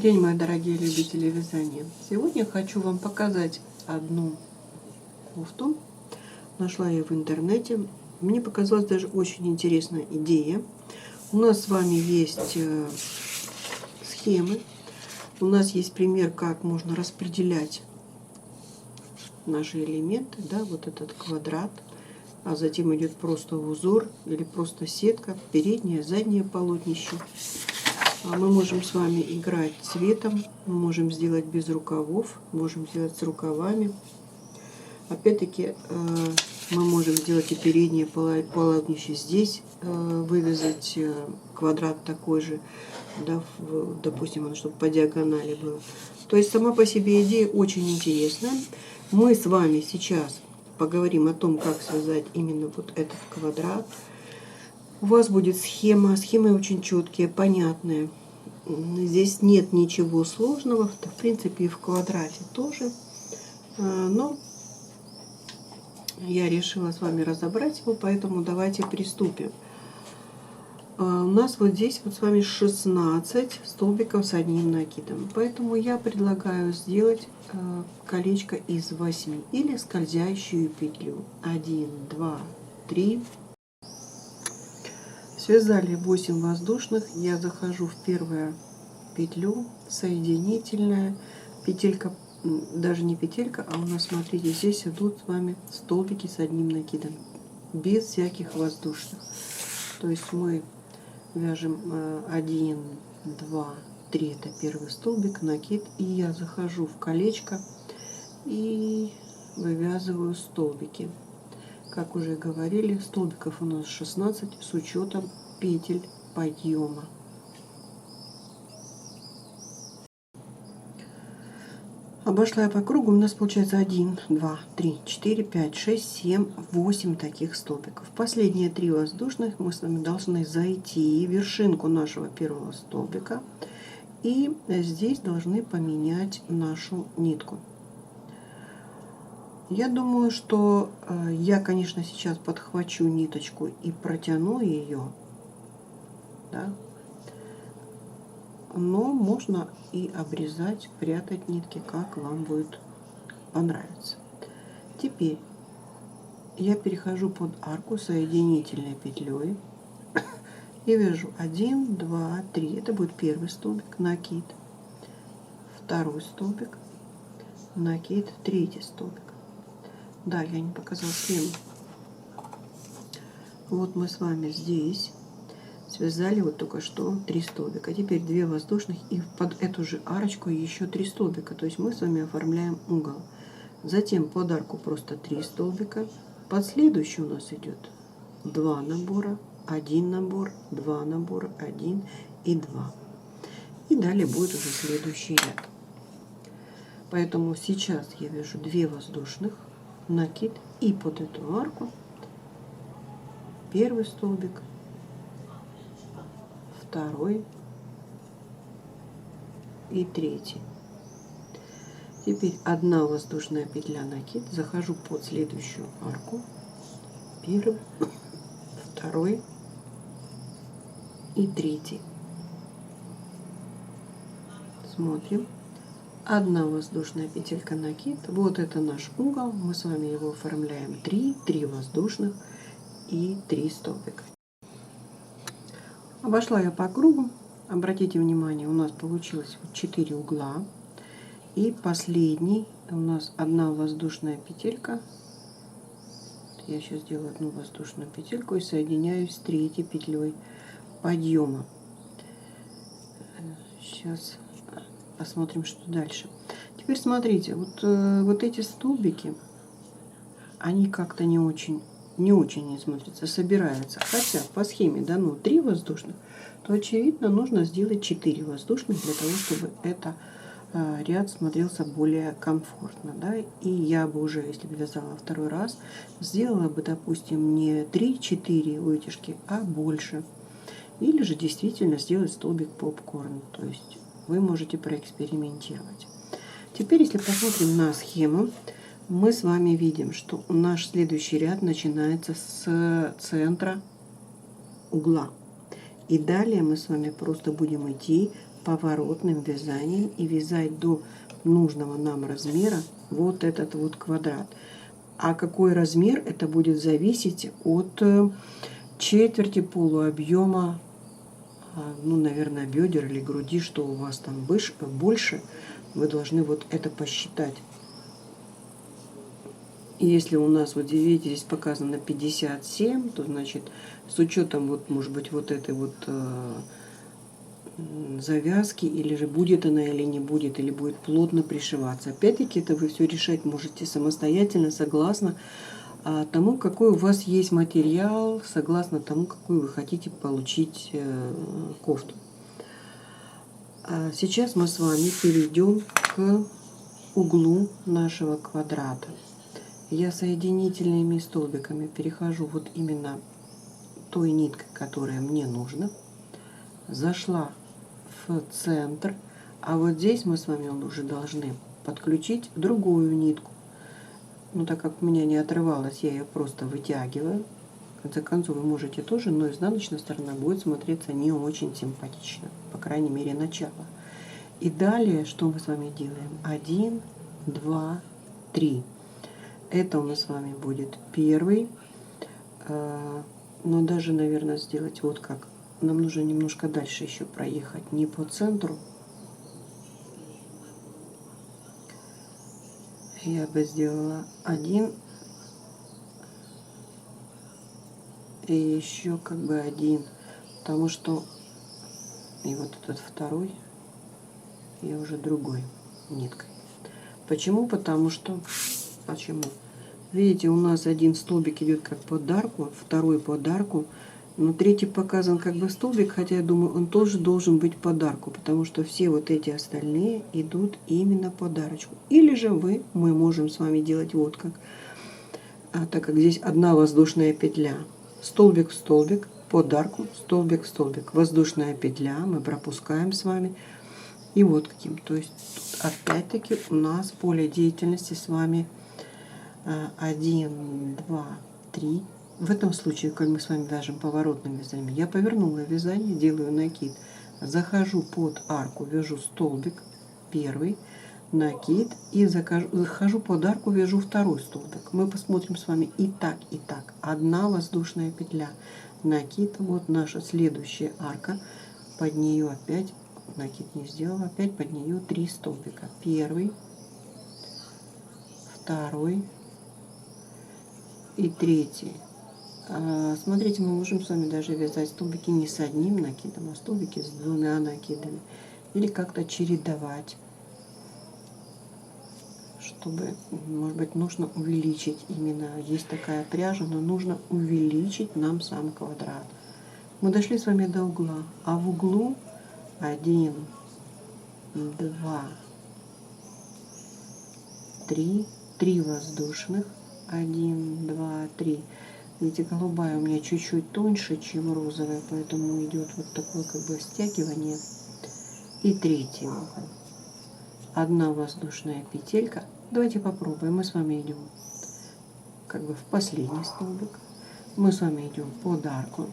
день, мои дорогие любители вязания. Сегодня хочу вам показать одну кофту. Нашла я в интернете. Мне показалась даже очень интересная идея. У нас с вами есть схемы. У нас есть пример, как можно распределять наши элементы. Да, вот этот квадрат. А затем идет просто узор или просто сетка, переднее, заднее полотнище. Мы можем с вами играть цветом, мы можем сделать без рукавов, можем сделать с рукавами. Опять-таки мы можем сделать и переднее полотнище здесь, вывязать квадрат такой же, да, допустим, чтобы по диагонали было. То есть сама по себе идея очень интересная. Мы с вами сейчас поговорим о том, как связать именно вот этот квадрат. У вас будет схема. Схемы очень четкие, понятные. Здесь нет ничего сложного. В принципе, и в квадрате тоже. Но я решила с вами разобрать его, поэтому давайте приступим. У нас вот здесь вот с вами 16 столбиков с одним накидом. Поэтому я предлагаю сделать колечко из 8 или скользящую петлю. 1, 2, 3. Связали 8 воздушных. Я захожу в первую петлю, соединительная. Петелька, даже не петелька, а у нас, смотрите, здесь идут с вами столбики с одним накидом. Без всяких воздушных. То есть мы вяжем 1, 2, 3, это первый столбик, накид. И я захожу в колечко и вывязываю столбики. Как уже говорили, столбиков у нас 16 с учетом петель подъема. Обошла я по кругу, у нас получается 1, 2, 3, 4, 5, 6, 7, 8 таких столбиков. Последние 3 воздушных мы с вами должны зайти в вершинку нашего первого столбика. И здесь должны поменять нашу нитку. Я думаю, что я, конечно, сейчас подхвачу ниточку и протяну ее, да? Но можно и обрезать, прятать нитки, как вам будет понравиться. Теперь я перехожу под арку соединительной петлей и вяжу 1, 2, 3. Это будет первый столбик, накид, второй столбик, накид, третий столбик. Да, я не показала схему. Вот мы с вами здесь связали вот только что 3 столбика. Теперь 2 воздушных и под эту же арочку еще 3 столбика. То есть мы с вами оформляем угол. Затем под арку просто 3 столбика. Под следующий у нас идет 2 набора, 1 набор, 2 набора, 1 и 2. И далее будет уже следующий ряд. Поэтому сейчас я вяжу 2 воздушных, накид и под эту арку первый столбик, второй и третий. Теперь 1 воздушная петля, накид, захожу под следующую арку, первый, второй и третий. Смотрим. 1 воздушная петелька, накид. Вот это наш угол. Мы с вами его оформляем 3 воздушных и 3 столбика. Обошла я по кругу. Обратите внимание, у нас получилось 4 угла. И последний у нас 1 воздушная петелька. Я сейчас делаю 1 воздушную петельку и соединяюсь с 3-й петлей подъема. Сейчас посмотрим, что дальше. Теперь смотрите, вот эти столбики, они как-то не очень не смотрятся, собираются. Хотя по схеме дано 3 воздушных, то очевидно нужно сделать 4 воздушных для того, чтобы это ряд смотрелся более комфортно, да? И я бы уже, если бы вязала второй раз, сделала бы, допустим, не 3-4 вытяжки, а больше. Или же действительно сделать столбик попкорн. То есть вы можете проэкспериментировать. Теперь, если посмотрим на схему, мы с вами видим, что наш следующий ряд начинается с центра угла. И далее мы с вами просто будем идти поворотным вязанием и вязать до нужного нам размера вот этот вот квадрат. А какой размер, это будет зависеть от четверти полуобъема, ну, наверное, бедер или груди, что у вас там больше, вы должны вот это посчитать. И если у нас, вот видите, здесь показано 57, то значит с учетом вот, может быть, вот этой вот завязки, или же будет она или не будет, или будет плотно пришиваться. Опять-таки это вы все решать можете самостоятельно, согласно тому, какой у вас есть материал, согласно тому, какую вы хотите получить кофту. Сейчас мы с вами перейдем к углу нашего квадрата. Я соединительными столбиками перехожу вот именно той ниткой, которая мне нужна. Зашла в центр, а вот здесь мы с вами уже должны подключить другую нитку. Ну, так как у меня не отрывалась, я ее просто вытягиваю. В конце концов, вы можете тоже, но изнаночная сторона будет смотреться не очень симпатично, по крайней мере, начало. И далее, что мы с вами делаем? 1, 2, 3. Это у нас с вами будет первый, но даже, наверное, сделать вот как. Нам нужно немножко дальше еще проехать, не по центру. Я бы сделала 1 и еще как бы 1, потому что и вот этот второй я уже другой ниткой. Почему? Потому что видите, у нас один столбик идет как под арку, второй под арку, но третий показан как бы столбик, хотя я думаю, он тоже должен быть под арку, потому что все вот эти остальные идут именно под арочку. Или же мы можем с вами делать вот как, так как здесь одна воздушная петля, столбик в столбик, под арку, столбик в столбик, воздушная петля, мы пропускаем с вами. И вот каким. То есть опять-таки у нас поле деятельности с вами 1, 2, 3. В этом случае, как мы с вами вяжем поворотным вязанием, я повернула вязание, делаю накид, захожу под арку, вяжу столбик первый, накид, и захожу под арку, вяжу второй столбик. Мы посмотрим с вами и так, и так. Одна воздушная петля, накид, вот наша следующая арка, под нее опять накид не сделала, опять под нее 3 столбика. Первый, второй и третий. Смотрите, мы можем с вами даже вязать столбики не с одним накидом, а столбики с 2 накидами. Или как-то чередовать, чтобы, может быть, нужно увеличить именно. Есть такая пряжа, но нужно увеличить нам сам квадрат. Мы дошли с вами до угла, а в углу 1, 2, 3, 3 воздушных, 1, 2, 3. Видите, голубая у меня чуть-чуть тоньше, чем розовая, поэтому идет вот такое как бы стягивание. И третий угол. Одна воздушная петелька. Давайте попробуем. Мы с вами идем как бы в последний столбик. Мы с вами идем под арку.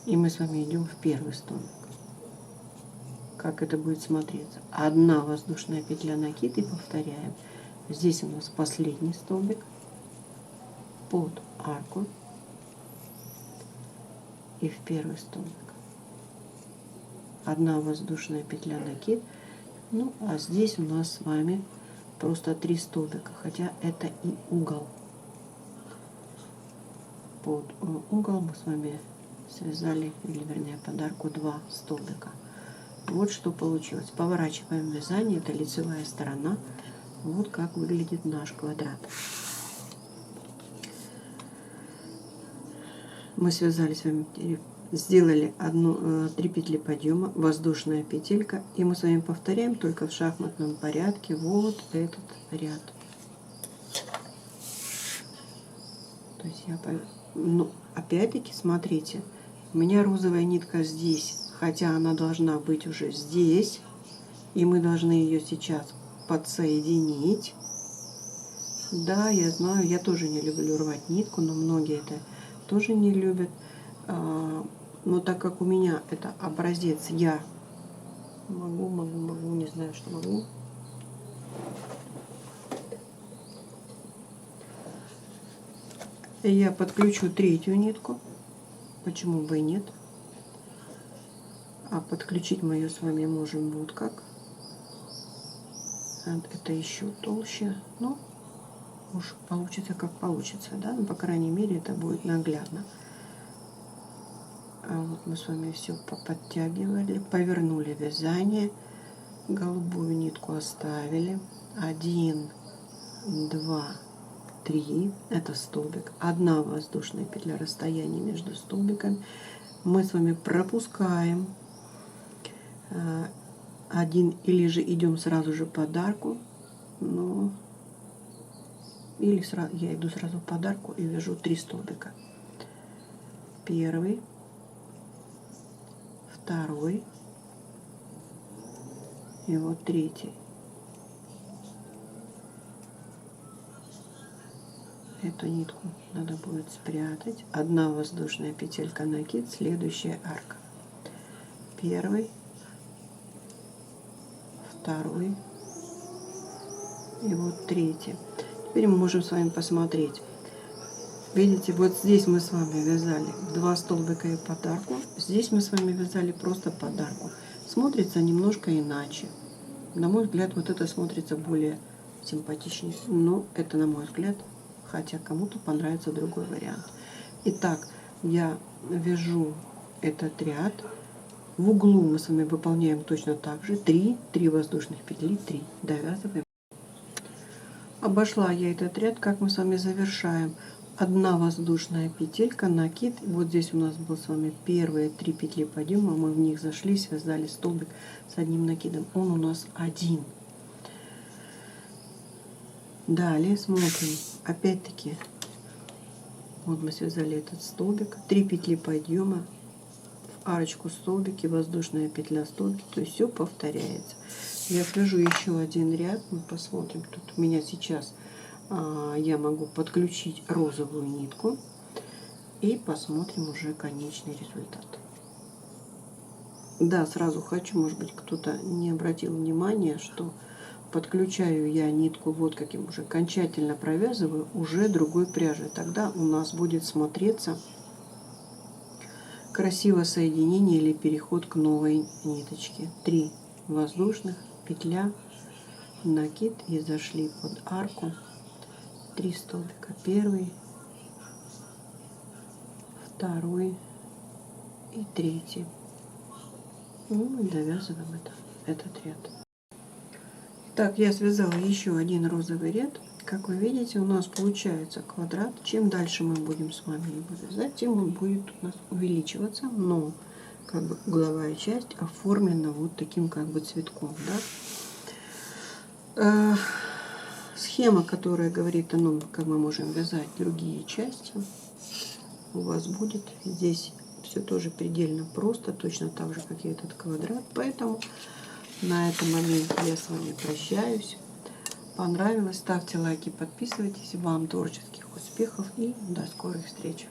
И мы с вами идем в первый столбик. Как это будет смотреться? Одна воздушная петля, накид, и повторяем. Здесь у нас последний столбик под арку и в первый столбик. Одна воздушная петля, накид. Ну, а здесь у нас с вами просто 3 столбика, хотя это и угол. Под угол мы с вами связали, или вернее под арку 2 столбика. Вот что получилось. Поворачиваем вязание, это лицевая сторона. Вот как выглядит наш квадрат. Мы связали с вами, сделали 3 петли подъема, воздушная петелька, и мы с вами повторяем только в шахматном порядке вот этот ряд. То есть опять-таки смотрите, у меня розовая нитка здесь, хотя она должна быть уже здесь, и мы должны ее сейчас подсоединить. Да, я знаю, я тоже не люблю рвать нитку, но многие это тоже не любят. Но так как у меня это образец, я Могу, не знаю, что могу. Я подключу третью нитку. Почему бы и нет? А подключить мы ее с вами можем вот как. Это еще толще. Ну, уж получится как получится, да? Но, по крайней мере, это будет наглядно. А вот мы с вами все поподтягивали, повернули вязание, голубую нитку оставили. 1, 2, 3, это столбик, 1 воздушная петля, расстояние между столбиками. Мы с вами пропускаем 1, или же идем сразу же под арку, но или сразу, я иду сразу под арку и вяжу 3 столбика. Первый, второй и вот третий. Эту нитку надо будет спрятать. 1 воздушная петелька, накид, следующая арка. Первый, второй и вот третий. Теперь мы можем с вами посмотреть. Видите, вот здесь мы с вами вязали 2 столбика и под арку. Здесь мы с вами вязали просто под арку. Смотрится немножко иначе. На мой взгляд, вот это смотрится более симпатичнее. Но это на мой взгляд, хотя кому-то понравится другой вариант. Итак, я вяжу этот ряд. В углу мы с вами выполняем точно так же. 3 воздушных петли, 3. Довязываем. Обошла я этот ряд, как мы с вами завершаем. 1 воздушная петелька, накид. Вот здесь у нас был с вами первые 3 петли подъема. Мы в них зашли, связали столбик с одним накидом. Он у нас 1. Далее смотрим. Опять-таки, вот мы связали этот столбик. 3 петли подъема, в арочку столбики, воздушная петля, столбик. То есть все повторяется. Я свяжу еще один ряд. Мы посмотрим. Тут у меня сейчас я могу подключить розовую нитку и посмотрим уже конечный результат. Да, сразу хочу, может быть, кто-то не обратил внимания, что подключаю я нитку вот каким уже окончательно провязываю уже другой пряжи. Тогда у нас будет смотреться красиво соединение или переход к новой ниточке. 3 воздушных, петля, накид и зашли под арку. 3 столбика, первый, второй и третий. Ну и довязываем этот ряд. Так, я связала еще один розовый ряд. Как вы видите, у нас получается квадрат. Чем дальше мы будем с вами его вязать, тем он будет у нас увеличиваться, но как бы угловая часть оформлена вот таким как бы цветком, да? Схема, которая говорит о том, как мы можем вязать другие части, у вас будет. Здесь все тоже предельно просто, точно так же, как и этот квадрат. Поэтому на этом моменте я с вами прощаюсь. Понравилось? Ставьте лайки, подписывайтесь. Вам творческих успехов и до скорых встреч!